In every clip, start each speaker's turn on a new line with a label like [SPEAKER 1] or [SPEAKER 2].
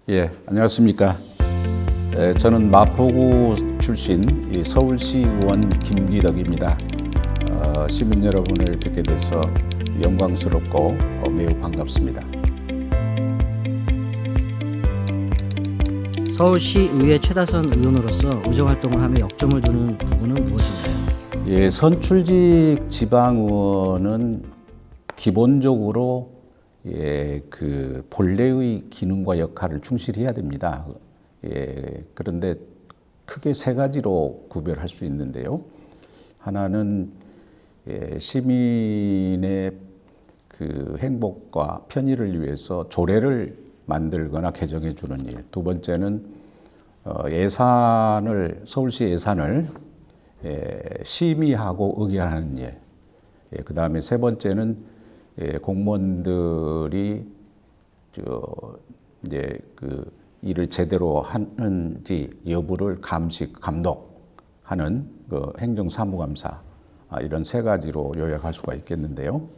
[SPEAKER 1] 예, 안녕하십니까. 저는 마포구 출신 서울시 의원 김기덕입니다. 시민 여러분을 뵙게 돼서 영광스럽고 매우 반갑습니다.
[SPEAKER 2] 서울시 의회 최다선 의원으로서 의정활동을 하며 역점을 두는 부분은 무엇인가요?
[SPEAKER 1] 예, 선출직 지방의원은 기본적으로 그 본래의 기능과 역할을 충실히 해야 됩니다. 그런데 크게 세 가지로 구별할 수 있는데요. 하나는 시민의 그 행복과 편의를 위해서 조례를 만들거나 개정해 주는 일. 두 번째는 서울시 예산을 심의하고 의결하는 일. 그 다음에 세 번째는 공무원들이 이제 그 일을 제대로 하는지 여부를 감독하는 그 행정사무감사, 이런 세 가지로 요약할 수가 있겠는데요.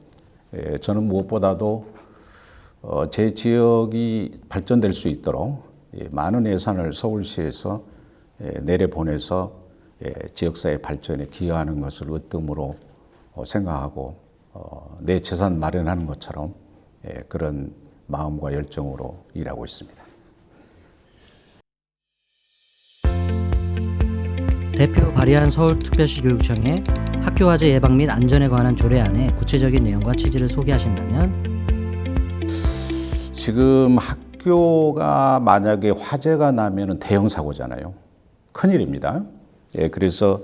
[SPEAKER 1] 저는 무엇보다도 제 지역이 발전될 수 있도록 많은 예산을 서울시에서 내려보내서 지역사회 발전에 기여하는 것을 으뜸으로 생각하고 내 재산 마련하는 것처럼 그런 마음과 열정으로 일하고 있습니다.
[SPEAKER 2] 대표 발의한 서울특별시 교육청의 학교화재 예방 및 안전에 관한 조례안의 구체적인 내용과 취지를 소개하신다면?
[SPEAKER 1] 지금 학교가 만약에 화재가 나면 대형 사고잖아요. 큰일입니다. 그래서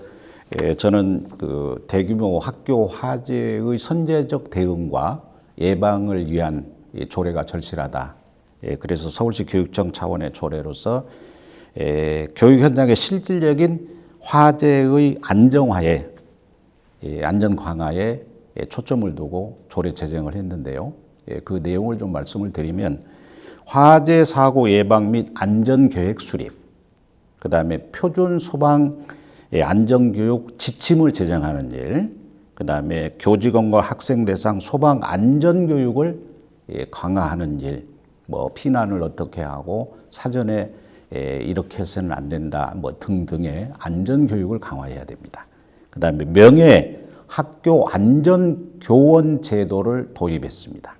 [SPEAKER 1] 저는 그 대규모 학교 화재의 선제적 대응과 예방을 위한 조례가 절실하다. 그래서 서울시 교육청 차원의 조례로서 교육 현장의 실질적인 화재의 안정화에, 안전 강화에 초점을 두고 조례 제정을 했는데요. 그 내용을 좀 말씀을 드리면, 화재 사고 예방 및 안전 계획 수립, 그 다음에 표준 소방 안전교육 지침을 제정하는 일, 그 다음에 교직원과 학생 대상 소방 안전교육을 강화하는 일, 뭐 피난을 어떻게 하고 사전에 이렇게 해서는 안 된다, 뭐 등등의 안전교육을 강화해야 됩니다. 그 다음에 명예 학교 안전교원 제도를 도입했습니다.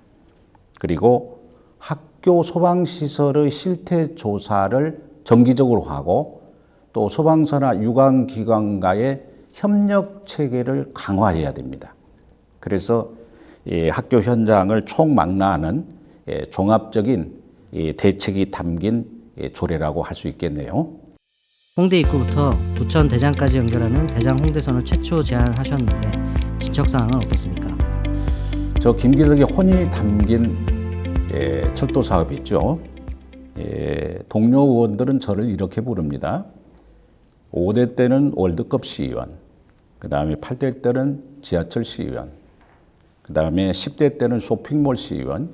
[SPEAKER 1] 그리고 학교 소방시설의 실태조사를 정기적으로 하고 또 소방서나 유관기관과의 협력 체계를 강화해야 됩니다. 그래서 학교 현장을 총망라하는 종합적인 대책이 담긴 조례라고 할 수 있겠네요.
[SPEAKER 2] 홍대 입구부터 부천 대장까지 연결하는 대장 홍대선을 최초 제안하셨는데 진척사항은 어떻습니까?
[SPEAKER 1] 저 김기덕의 혼이 담긴 철도 사업이 있죠. 동료 의원들은 저를 이렇게 부릅니다. 5대 때는 월드컵 시의원, 그 다음에 8대 때는 지하철 시의원, 그 다음에 10대 때는 쇼핑몰 시의원,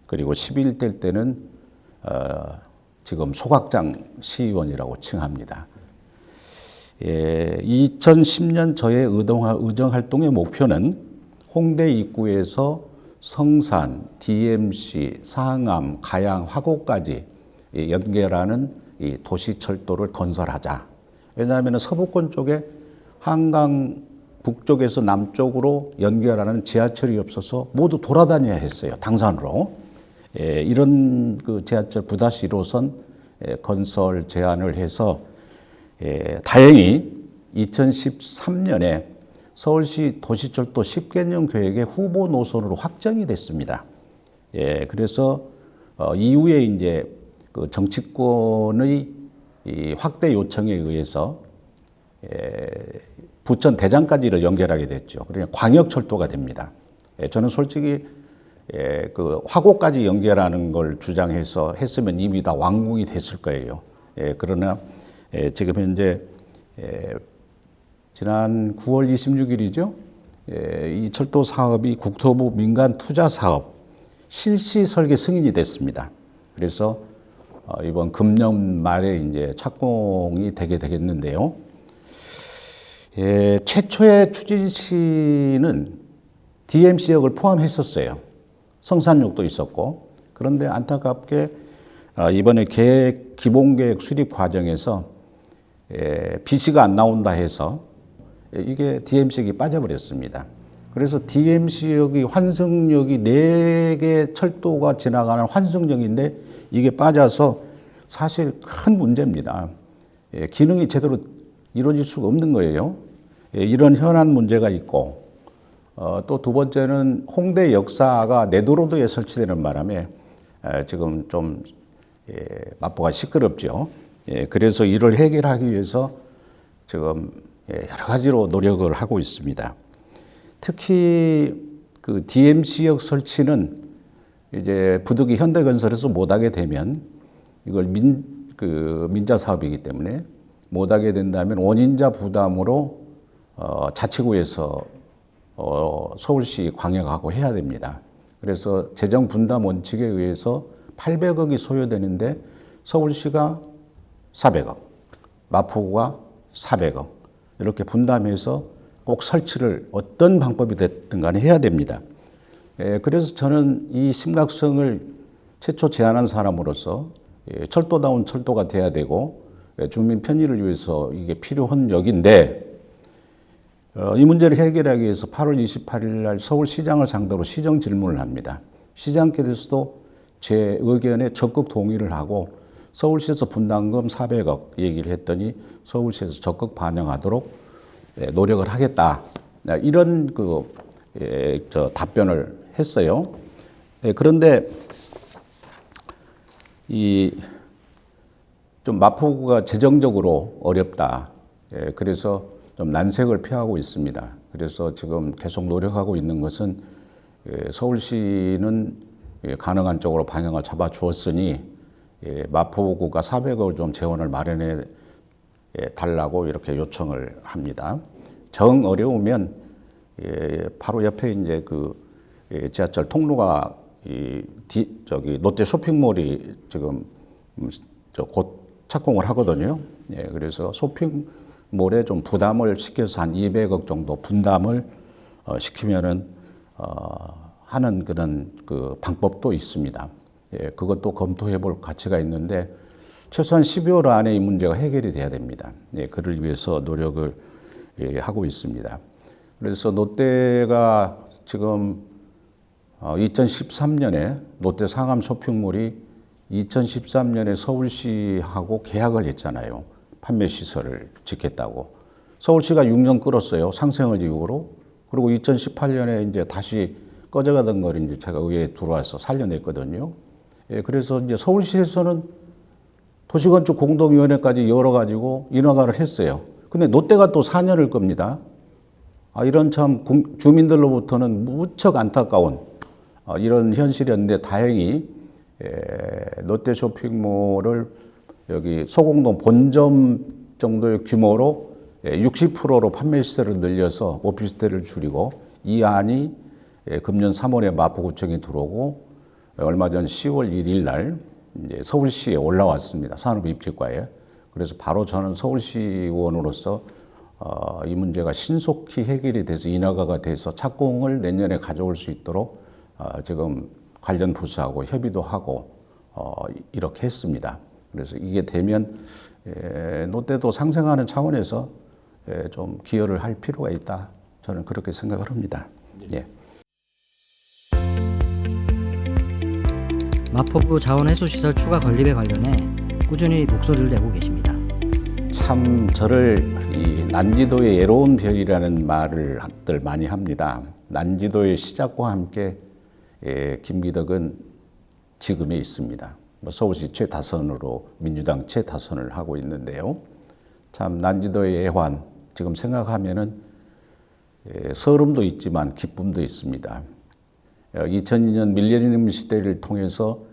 [SPEAKER 1] 그리고 11대 때는 지금 소각장 시의원이라고 칭합니다. 2010년 저의 의정활동의 목표는 홍대 입구에서 성산, DMC, 상암, 가양, 화곡까지 연결하는 이 도시철도를 건설하자. 왜냐하면 서부권 쪽에 한강 북쪽에서 남쪽으로 연결하는 지하철이 없어서 모두 돌아다녀야 했어요. 당산으로. 이런 그 지하철 9-1호선 건설 제안을 해서 다행히 2013년에 서울시 도시철도 10개년 계획의 후보 노선으로 확정이 됐습니다. 그래서 이후에 이제 그 정치권의 이 확대 요청에 의해서 부천 대장까지를 연결하게 됐죠. 그러니까 광역철도가 됩니다. 저는 솔직히 그 화곡까지 연결하는 걸 주장해서 했으면 이미 다 완공이 됐을 거예요. 그러나 지금 현재 지난 9월 26일이죠. 이 철도 사업이 국토부 민간 투자 사업 실시 설계 승인이 됐습니다. 그래서 이번 금년 말에 이제 착공이 되게 되겠는데요. 최초의 추진시는 DMC역을 포함했었어요. 성산역도 있었고. 그런데 안타깝게 이번에 기본계획 수립 과정에서 BC가 안 나온다 해서 이게 DMC역이 빠져버렸습니다. 그래서 DMC역이 환승역이 4개 철도가 지나가는 환승역인데 이게 빠져서 사실 큰 문제입니다. 기능이 제대로 이루어질 수가 없는 거예요. 이런 현안 문제가 있고 또 두 번째는 홍대 역사가 내도로도에 설치되는 바람에 지금 좀 마포가 시끄럽죠. 그래서 이를 해결하기 위해서 지금 여러 가지로 노력을 하고 있습니다. 특히 그 DMC역 설치는 이제 부득이 현대건설에서 못하게 되면 이걸 민자 사업이기 때문에 못하게 된다면 원인자 부담으로 자치구에서 서울시 광역하고 해야 됩니다. 그래서 재정 분담 원칙에 의해서 800억이 소요되는데 서울시가 400억, 마포구가 400억 이렇게 분담해서 꼭 설치를 어떤 방법이 됐든 간에 해야 됩니다. 그래서 저는 이 심각성을 최초 제안한 사람으로서 철도다운 철도가 돼야 되고 주민 편의를 위해서 이게 필요한 역인데 이 문제를 해결하기 위해서 8월 28일 날 서울시장을 상대로 시정 질문을 합니다. 시장께서도 제 의견에 적극 동의를 하고 서울시에서 분담금 400억 얘기를 했더니 서울시에서 적극 반영하도록 노력을 하겠다. 이런 답변을 했어요. 그런데 좀 마포구가 재정적으로 어렵다. 그래서 좀 난색을 표하고 있습니다. 그래서 지금 계속 노력하고 있는 것은 서울시는 가능한 쪽으로 방향을 잡아 주었으니 마포구가 400억을 좀 재원을 마련해 달라고 이렇게 요청을 합니다. 정 어려우면 바로 옆에 이제 지하철 통로가 롯데 쇼핑몰이 지금 곧 착공을 하거든요. 그래서 쇼핑몰에 좀 부담을 시켜서 한 200억 정도 분담을 시키면은 하는 그런 방법도 있습니다. 그것도 검토해 볼 가치가 있는데 최소한 12월 안에 이 문제가 해결이 돼야 됩니다. 그를 위해서 노력을 하고 있습니다. 그래서 롯데가 지금 2013년에 롯데 상암 쇼핑몰이 2013년에 서울시하고 계약을 했잖아요. 판매 시설을 짓겠다고. 서울시가 6년 끌었어요. 상생을 이유로. 그리고 2018년에 이제 다시 꺼져가던 걸 이제 제가 의회에 들어와서 살려냈거든요. 그래서 이제 서울시에서는 도시건축 공동위원회까지 열어가지고 인허가를 했어요. 근데 롯데가 또 4년을 겁니다. 이런 참 주민들로부터는 무척 안타까운 이런 현실이었는데 다행히 롯데 쇼핑몰을 여기 소공동 본점 정도의 규모로 60%로 판매 시설을 늘려서 오피스텔을 줄이고 이 안이 금년 3월에 마포구청에 들어오고 얼마 전 10월 1일 날 이제 서울시에 올라왔습니다. 산업입지과에. 그래서 바로 저는 서울시 의원으로서 이 문제가 신속히 해결이 돼서 인허가가 돼서 착공을 내년에 가져올 수 있도록 지금 관련 부서하고 협의도 하고 이렇게 했습니다. 그래서 이게 되면 롯데도 상생하는 차원에서 좀 기여를 할 필요가 있다. 저는 그렇게 생각을 합니다. 예.
[SPEAKER 2] 마포구 자원해수시설 추가 건립에 관련해 꾸준히 목소리를 내고 계십니다.
[SPEAKER 1] 참 저를 이 난지도의 예로운 별이라는 말을 많이 합니다. 난지도의 시작과 함께 김기덕은 지금에 있습니다. 서울시 최다선으로 민주당 최다선을 하고 있는데요. 참 난지도의 애환 지금 생각하면은 서름도 있지만 기쁨도 있습니다. 2002년 밀레니엄 시대를 통해서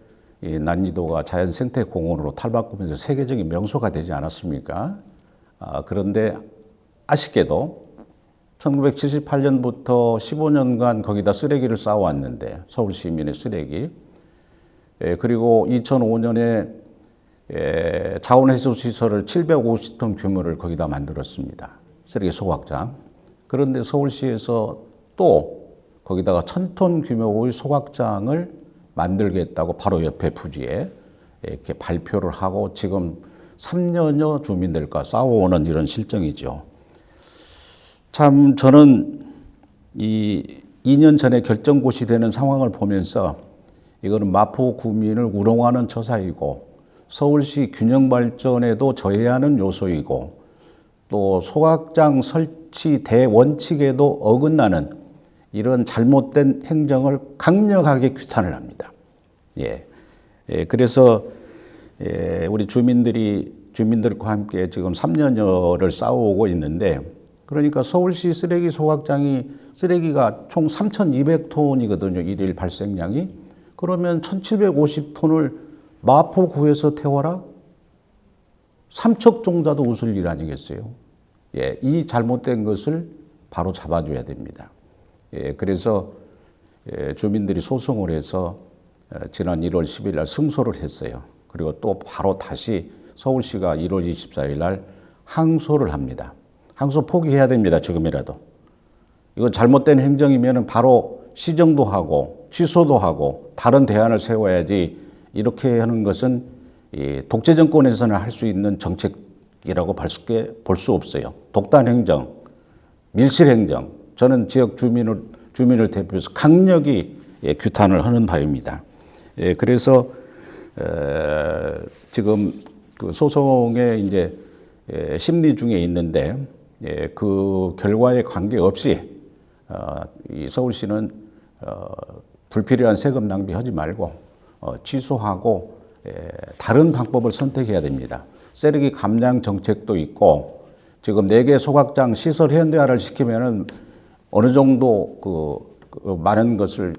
[SPEAKER 1] 이 난지도가 자연생태공원으로 탈바꿈해서 세계적인 명소가 되지 않았습니까? 그런데 아쉽게도 1978년부터 15년간 거기다 쓰레기를 쌓아왔는데 서울 시민의 쓰레기 그리고 2005년에 자원해수시설을 750톤 규모를 거기다 만들었습니다. 쓰레기 소각장. 그런데 서울시에서 또 거기다가 1000톤 규모의 소각장을 만들겠다고 바로 옆에 부지에 이렇게 발표를 하고 지금 3년여 주민들과 싸워오는 이런 실정이죠. 참 저는 이 2년 전에 결정고시 되는 상황을 보면서 이거는 마포 구민을 우롱하는 처사이고 서울시 균형 발전에도 저해하는 요소이고 또 소각장 설치 대원칙에도 어긋나는 이런 잘못된 행정을 강력하게 규탄을 합니다. 그래서 우리 주민들과 함께 지금 3년여를 싸워오고 있는데 그러니까 서울시 쓰레기 소각장이 쓰레기가 총 3,200톤이거든요. 일일 발생량이. 그러면 1,750톤을 마포구에서 태워라? 삼척종자도 웃을 일 아니겠어요? 이 잘못된 것을 바로 잡아줘야 됩니다. 그래서 주민들이 소송을 해서 지난 1월 10일 날 승소를 했어요. 그리고 또 바로 다시 서울시가 1월 24일 날 항소를 합니다. 항소 포기해야 됩니다. 지금이라도. 이거 잘못된 행정이면 바로 시정도 하고 취소도 하고 다른 대안을 세워야지 이렇게 하는 것은 독재 정권에서는 할 수 있는 정책이라고 볼 수 없어요. 독단 행정, 밀실 행정. 저는 지역 주민을 대표해서 강력히 규탄을 하는 바입니다. 그래서 지금 그 소송에 이제 심리 중에 있는데 그 결과에 관계없이 이 서울시는 불필요한 세금 낭비하지 말고 취소하고 다른 방법을 선택해야 됩니다. 쓰레기 감량 정책도 있고 지금 4개 소각장 시설 현대화를 시키면은 어느 정도 그 많은 것을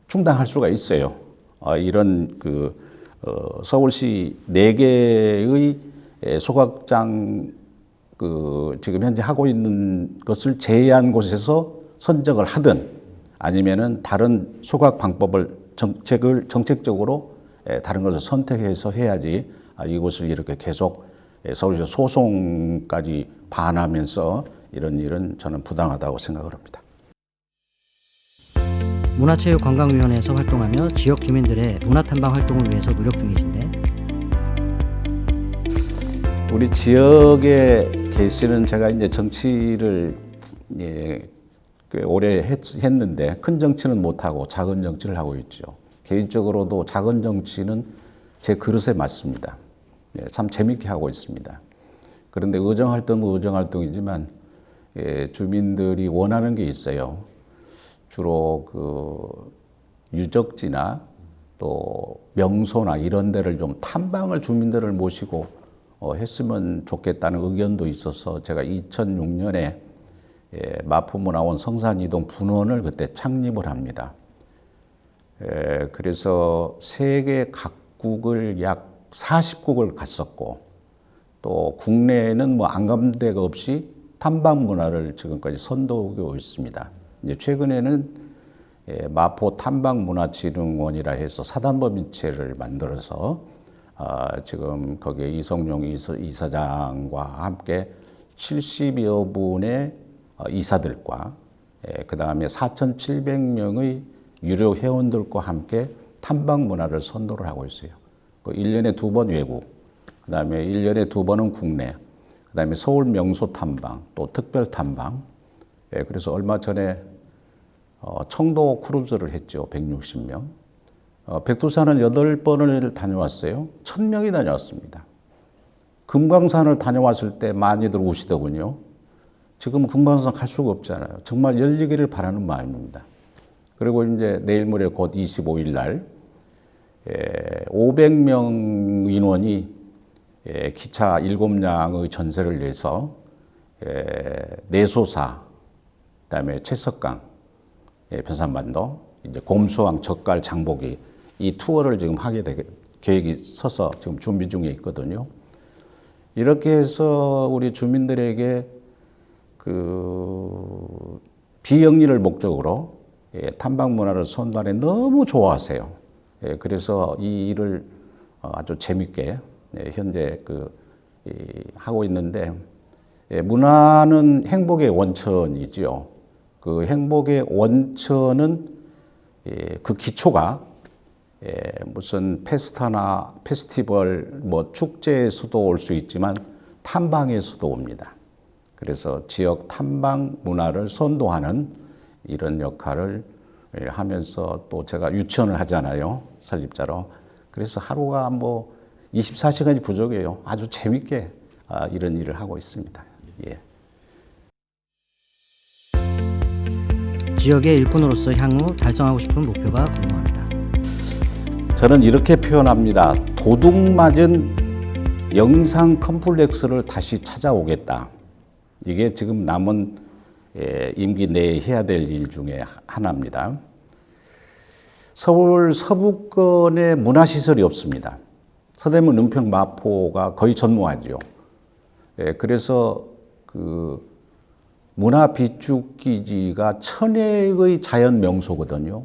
[SPEAKER 1] 충당할 수가 있어요. 이런 서울시 4개의 소각장 지금 현재 하고 있는 것을 제외한 곳에서 선정을 하든 아니면은 다른 소각 방법을 정책적으로 다른 것을 선택해서 해야지 이곳을 이렇게 계속 서울시 소송까지 반하면서 이런 일은 저는 부당하다고 생각을 합니다.
[SPEAKER 2] 문화체육관광위원회에서 활동하며 지역 주민들의 문화탐방 활동을 위해서 노력 중이신데
[SPEAKER 1] 우리 지역에 계시는 제가 이제 정치를 꽤 오래 했는데 큰 정치는 못하고 작은 정치를 하고 있죠. 개인적으로도 작은 정치는 제 그릇에 맞습니다. 참 재밌게 하고 있습니다. 그런데 의정활동은 의정활동이지만 주민들이 원하는 게 있어요. 주로 유적지나 또 명소나 이런 데를 좀 탐방을 주민들을 모시고 했으면 좋겠다는 의견도 있어서 제가 2006년에 마포문화원 성산이동 분원을 그때 창립을 합니다. 그래서 세계 각국을 약 40국을 갔었고 또 국내에는 안 가본 데가 없이 탐방 문화를 지금까지 선도하고 있습니다. 이제 최근에는 마포 탐방문화진흥원이라 해서 사단법인체를 만들어서 지금 거기에 이성용 이사장과 함께 70여 분의 이사들과 그 다음에 4,700명의 유료 회원들과 함께 탐방 문화를 선도를 하고 있어요. 1년에 2번 외국, 그 다음에 1년에 2번은 국내, 그 다음에 서울 명소 탐방, 또 특별 탐방. 그래서 얼마 전에 청도 크루즈를 했죠. 160명. 백두산은 8번을 다녀왔어요. 1,000명이 다녀왔습니다. 금강산을 다녀왔을 때 많이들 우시더군요. 지금 금강산 갈 수가 없잖아요. 정말 열리기를 바라는 마음입니다. 그리고 이제 내일 모레 곧 25일 날 500명 인원이 기차 7량의 전세를 내서 내소사, 그다음에 채석강, 변산반도, 이제 곰수왕, 젓갈, 장보기 이 투어를 지금 하게 계획이 서서 지금 준비 중에 있거든요. 이렇게 해서 우리 주민들에게 비영리를 목적으로 탐방 문화를 선도하는 너무 좋아하세요. 그래서 이 일을 아주 재밌게 현재 하고 있는데 문화는 행복의 원천이지요. 그 행복의 원천은 그 기초가 무슨 페스타나 페스티벌, 뭐 축제에서도 올 수 있지만 탐방에서도 옵니다. 그래서 지역 탐방 문화를 선도하는 이런 역할을 하면서 또 제가 유치원을 하잖아요. 설립자로. 그래서 하루가 뭐 24시간이 부족해요. 아주 재밌게 이런 일을 하고 있습니다. 예.
[SPEAKER 2] 지역의 일꾼으로서 향후 달성하고 싶은 목표가 궁금합니다.
[SPEAKER 1] 저는 이렇게 표현합니다. 도둑 맞은 영상 컴플렉스를 다시 찾아오겠다. 이게 지금 남은 임기 내에 해야 될 일 중에 하나입니다. 서울 서부권에 문화시설이 없습니다. 서대문, 은평, 마포가 거의 전무하죠. 그래서 그 문화 비축기지가 천혜의 자연 명소거든요.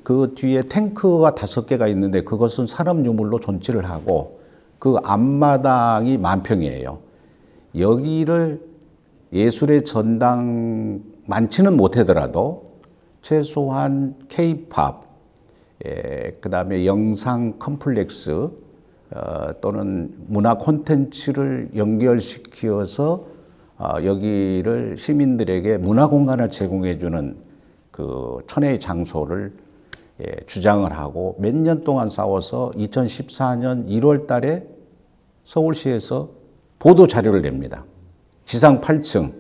[SPEAKER 1] 그 뒤에 탱크가 5개가 있는데 그것은 산업 유물로 존치를 하고 그 앞마당이 만평이에요. 여기를 예술의 전당 많지는 못하더라도 최소한 K-팝, 그다음에 영상 컴플렉스 또는 문화 콘텐츠를 연결시켜서 여기를 시민들에게 문화 공간을 제공해주는 그 천혜의 장소를 주장을 하고 몇 년 동안 싸워서 2014년 1월 달에 서울시에서 보도 자료를 냅니다. 지상 8층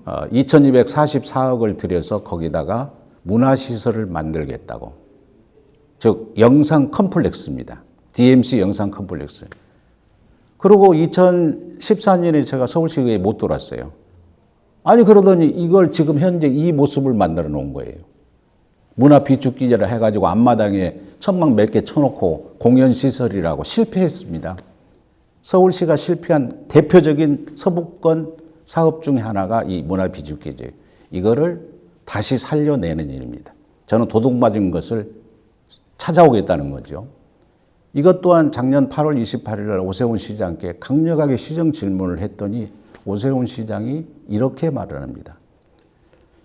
[SPEAKER 1] 2244억을 들여서 거기다가 문화시설을 만들겠다고. 즉 영상 컴플렉스입니다. DMC 영상 컴플렉스. 그리고 2014년에 제가 서울시의회에 못 돌았어요. 아니 그러더니 이걸 지금 현재 이 모습을 만들어 놓은 거예요. 문화 비축기지를 해가지고 앞마당에 천막 몇 개 쳐놓고 공연시설이라고 실패했습니다. 서울시가 실패한 대표적인 서부권 사업 중에 하나가 이 문화 비축기지. 이거를 다시 살려내는 일입니다. 저는 도둑 맞은 것을 찾아오겠다는 거죠. 이것 또한 작년 8월 28일 날 오세훈 시장께 강력하게 시정 질문을 했더니 오세훈 시장이 이렇게 말을 합니다.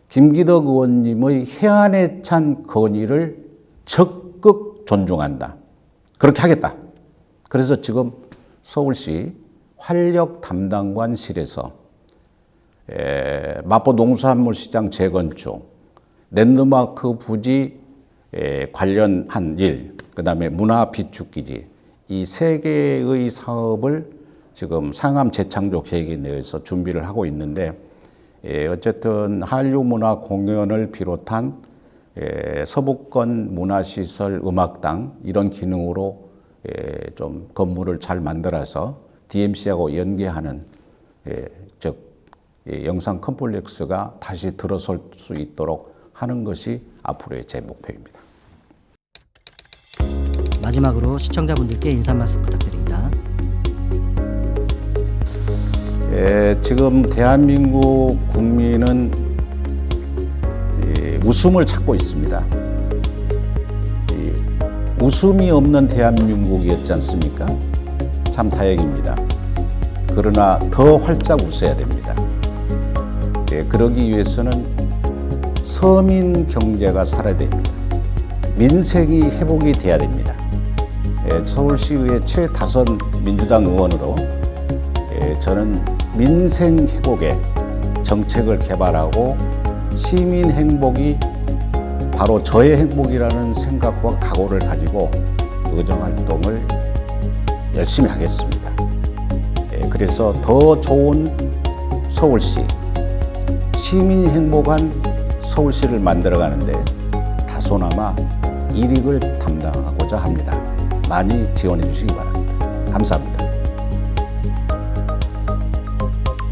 [SPEAKER 1] 김기덕 의원님의 해안에 찬 건의를 적극 존중한다. 그렇게 하겠다. 그래서 지금 서울시 활력 담당관실에서 마포 농수산물시장 재건축, 랜드마크 부지 관련한 일, 그 다음에 문화 비축기지, 이 3개의 사업을 지금 상암 재창조 계획에 내에서 준비를 하고 있는데, 어쨌든 한류 문화 공연을 비롯한 서부권 문화시설 음악당 이런 기능으로 좀 건물을 잘 만들어서 DMC하고 연계하는 즉 영상 컴플렉스가 다시 들어설 수 있도록 하는 것이 앞으로의 제 목표입니다.
[SPEAKER 2] 마지막으로 시청자분들께 인사 말씀 부탁드립니다.
[SPEAKER 1] 지금 대한민국 국민은 웃음을 찾고 있습니다. 웃음이 없는 대한민국이었지 않습니까? 참 다행입니다. 그러나 더 활짝 웃어야 됩니다. 그러기 위해서는 서민 경제가 살아야 됩니다. 민생이 회복이 돼야 됩니다. 서울시의회 최다선 민주당 의원으로 저는 민생 회복에 정책을 개발하고 시민 행복이 바로 저의 행복이라는 생각과 각오를 가지고 의정활동을 열심히 하겠습니다. 그래서 더 좋은 서울시, 시민이 행복한 서울시를 만들어가는데 다소나마 일익을 담당하고자 합니다. 많이 지원해 주시기 바랍니다. 감사합니다.